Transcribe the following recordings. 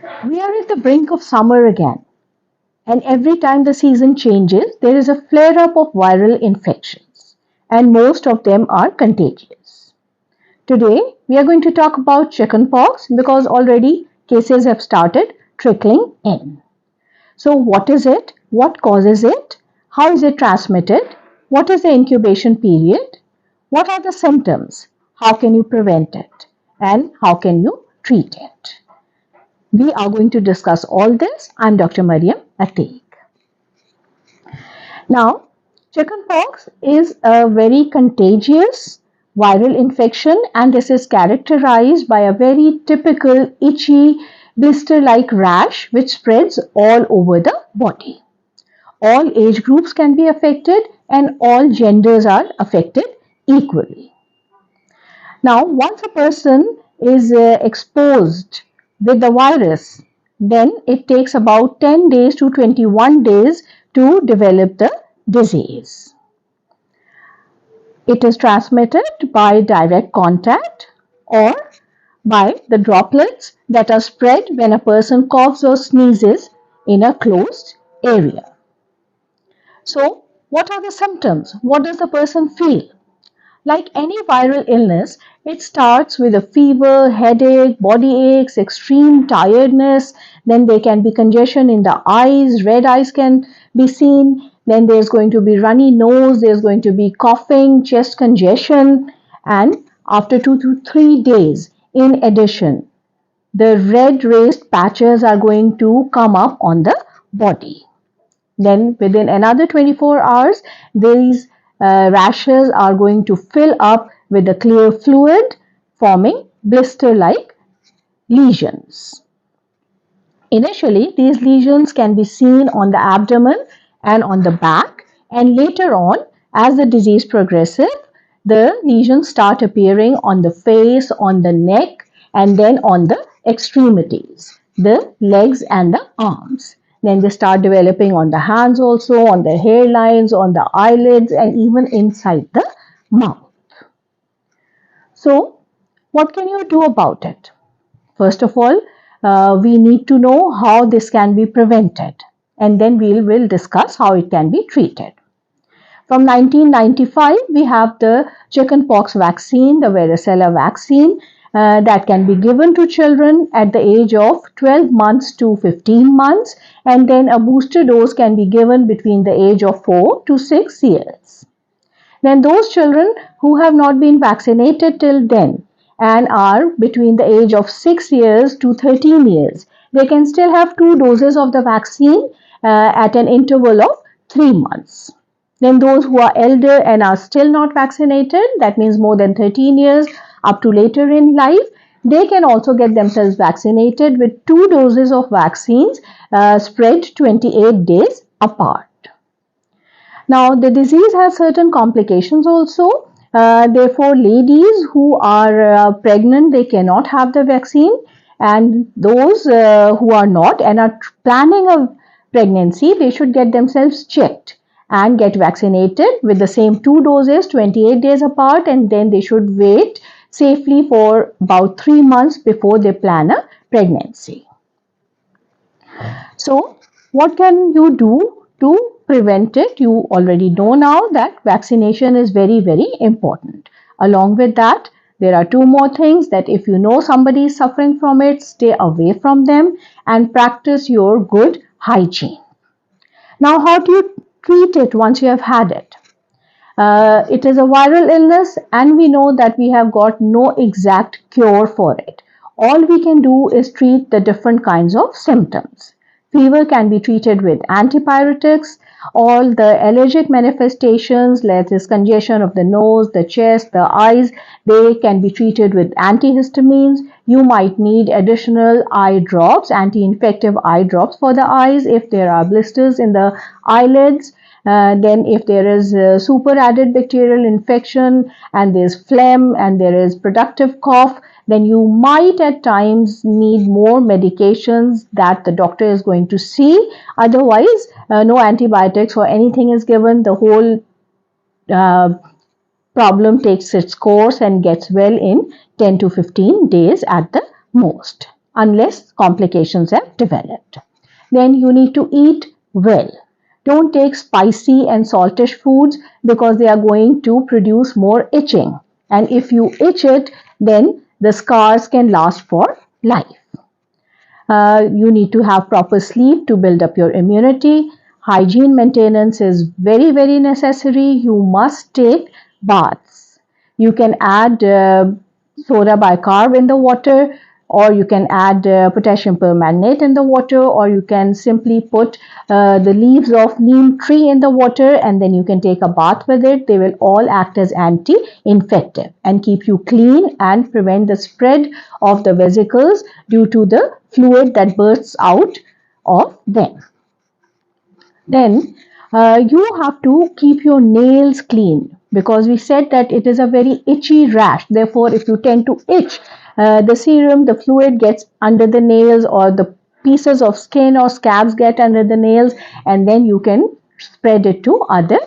We are at the brink of summer again, and every time the season changes, there is a flare up of viral infections, and most of them are contagious. Today, we are going to talk about chickenpox because already cases have started trickling in. So, what is it? What causes it? How is it transmitted? What is the incubation period? What are the symptoms? How can you prevent it? And how can you treat it? We are going to discuss all this. I'm Dr. Marium Ateeq. Now, chickenpox is a very contagious viral infection, and this is characterized by a very typical itchy blister-like rash which spreads all over the body. All age groups can be affected and all genders are affected equally. Now, once a person is exposed with the virus, then it takes about 10 days to 21 days to develop the disease. It is transmitted by direct contact or by the droplets that are spread when a person coughs or sneezes in a closed area. So, what are the symptoms? What does the person feel? Like any viral illness, it starts with a fever, headache, body aches, extreme tiredness. Then there can be congestion in the eyes, red eyes can be seen. Then there's going to be runny nose, there's going to be coughing, chest congestion. And after 2 to 3 days, in addition, the red raised patches are going to come up on the body. Then within another 24 hours, these rashes are going to fill up with a clear fluid, forming blister-like lesions. Initially, these lesions can be seen on the abdomen and on the back, and later on, as the disease progresses, the lesions start appearing on the face, on the neck, and then on the extremities, the legs and the arms. Then they start developing on the hands also, on the hairlines, on the eyelids, and even inside the mouth. So, what can you do about it? First of all, we need to know how this can be prevented, and then we will discuss how it can be treated. From 1995, we have the chickenpox vaccine, the varicella vaccine, that can be given to children at the age of 12 months to 15 months, and then a booster dose can be given between the age of 4 to 6 years. Then those children who have not been vaccinated till then and are between the age of 6 years to 13 years, they can still have 2 doses of the vaccine at an interval of 3 months. Then those who are elder and are still not vaccinated, that means more than 13 years up to later in life, they can also get themselves vaccinated with 2 doses of vaccines spread 28 days apart. Now, the disease has certain complications also. Therefore, ladies who are pregnant, they cannot have the vaccine, and those who are not and are planning a pregnancy, they should get themselves checked and get vaccinated with the same 2 doses 28 days apart, and then they should wait safely for about 3 months before they plan a pregnancy. So, what can you do to prevent it? You already know now that vaccination is very, very important. Along with that, there are 2 more things: that if you know somebody is suffering from it, stay away from them and practice your good hygiene. Now, how do you treat it once you have had it? It is a viral illness, and we know that we have got no exact cure for it. All we can do is treat the different kinds of symptoms. Fever can be treated with antipyretics. All the allergic manifestations, like this congestion of the nose, the chest, the eyes, they can be treated with antihistamines. You might need additional eye drops, anti-infective eye drops for the eyes if there are blisters in the eyelids. Then if there is super added bacterial infection and there's phlegm and there is productive cough, then you might at times need more medications that the doctor is going to see. Otherwise, no antibiotics or anything is given. The whole problem takes its course and gets well in 10 to 15 days at the most. unless complications have developed. Then you need to eat well. Don't take spicy and saltish foods because they are going to produce more itching. And if you itch it, then the scars can last for life. You need to have proper sleep to build up your immunity. Hygiene maintenance is very, very necessary. You must take baths. You can add soda bicarb in the water, or you can add potassium permanganate in the water, or you can simply put the leaves of neem tree in the water and then you can take a bath with it. They will all act as anti-infective and keep you clean and prevent the spread of the vesicles due to the fluid that bursts out of them. Then you have to keep your nails clean because we said that it is a very itchy rash. Therefore, if you tend to itch, the serum, the fluid gets under the nails, or the pieces of skin or scabs get under the nails, and then you can spread it to other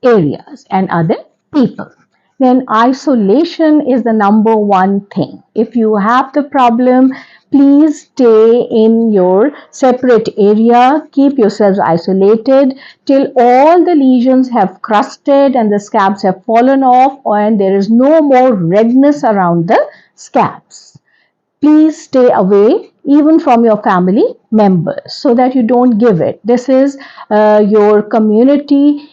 areas and other people. Then isolation is the number one thing. If you have the problem, please stay in your separate area. Keep yourselves isolated till all the lesions have crusted and the scabs have fallen off and there is no more redness around the scabs. Please stay away even from your family members so that you don't give it. This is your community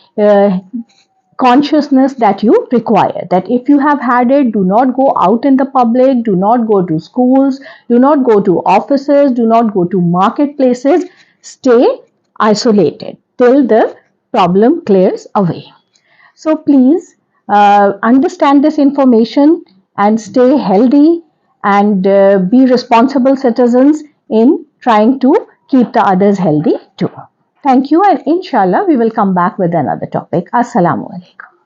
consciousness that you require, that if you have had it, do not go out in the public, do not go to schools, do not go to offices, do not go to marketplaces. Stay isolated till the problem clears away. So please understand this information and stay healthy and be responsible citizens in trying to keep the others healthy too. Thank you, and inshallah we will come back with another topic. Assalamu alaikum.